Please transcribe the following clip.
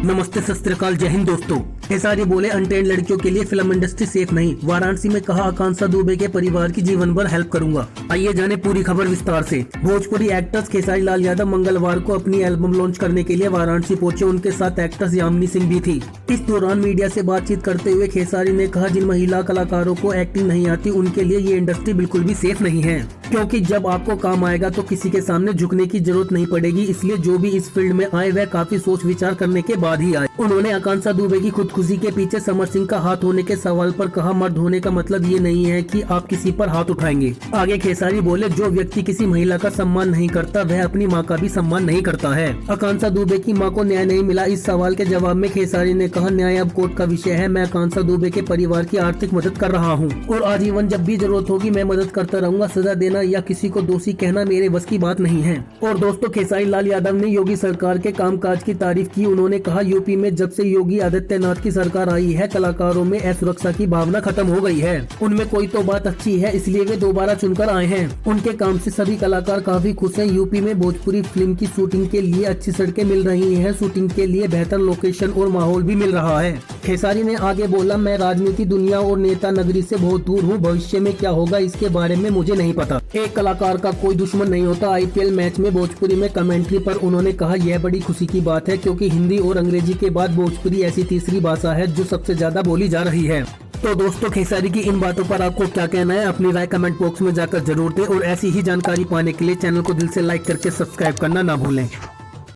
नमस्ते, सत श्री अकाल, जय हिंद दोस्तों। खेसारी बोले अनट्रेंड लड़कियों के लिए फिल्म इंडस्ट्री सेफ नहीं। वाराणसी में कहा आकांक्षा दुबे के परिवार की जीवन भर हेल्प करूंगा। आइए जाने पूरी खबर विस्तार से। भोजपुरी एक्टर्स खेसारी लाल यादव मंगलवार को अपनी एल्बम लॉन्च करने के लिए वाराणसी पहुंचे। उनके साथ एक्ट्रेस यामिनी सिंह भी थी। इस दौरान मीडिया से बातचीत करते हुए खेसारी ने कहा, जिन महिला कलाकारों को एक्टिंग नहीं आती उनके लिए ये इंडस्ट्री बिल्कुल भी सेफ नहीं है, क्योंकि जब आपको काम आएगा तो किसी के सामने झुकने की जरूरत नहीं पड़ेगी। इसलिए जो भी इस फील्ड में आए वह काफी सोच विचार करने के बाद ही आए। उन्होंने आकांक्षा दुबे की खुदकुशी के पीछे समर सिंह का हाथ होने के सवाल पर कहा, मर्द होने का मतलब ये नहीं है कि आप किसी पर हाथ उठाएंगे। आगे खेसारी बोले, जो व्यक्ति किसी महिला का सम्मान नहीं करता वह अपनी माँ का भी सम्मान नहीं करता है। आकांक्षा दुबे की माँ को न्याय नहीं मिला, इस सवाल के जवाब में खेसारी ने कहा, न्याय अब कोर्ट का विषय है। मैं आकांक्षा दुबे के परिवार की आर्थिक मदद कर रहा हूँ और आजीवन जब भी जरूरत होगी मैं मदद करता रहूंगा। सजा देना या किसी को दोषी कहना मेरे बस की बात नहीं है। और दोस्तों, खेसारी लाल यादव ने योगी सरकार के कामकाज की तारीफ की। उन्होंने कहा, यूपी में जब से योगी आदित्यनाथ की सरकार आई है कलाकारों में असुरक्षा की भावना खत्म हो गई है। उनमें कोई तो बात अच्छी है, इसलिए वे दोबारा चुनकर आए हैं। उनके काम से सभी कलाकार काफी खुश हैं। यूपी में भोजपुरी फिल्म की शूटिंग के लिए अच्छी सड़कें मिल रही हैं, शूटिंग के लिए बेहतर लोकेशन और माहौल भी मिल रहा है। खेसारी ने आगे बोला, मैं राजनीति दुनिया और नेता नगरी से बहुत दूर हूँ। भविष्य में क्या होगा इसके बारे में मुझे नहीं पता। एक कलाकार का कोई दुश्मन नहीं होता। आईपीएल मैच में भोजपुरी में कमेंट्री पर उन्होंने कहा, यह बड़ी खुशी की बात है क्योंकि हिंदी और अंग्रेजी के बाद भोजपुरी ऐसी तीसरी भाषा है जो सबसे ज्यादा बोली जा रही है। तो दोस्तों, खेसारी की इन बातों पर आपको क्या कहना है, अपनी राय कमेंट बॉक्स में जाकर जरूर दें और ऐसी ही जानकारी पाने के लिए चैनल को दिल से लाइक करके सब्सक्राइब करना ना भूलें।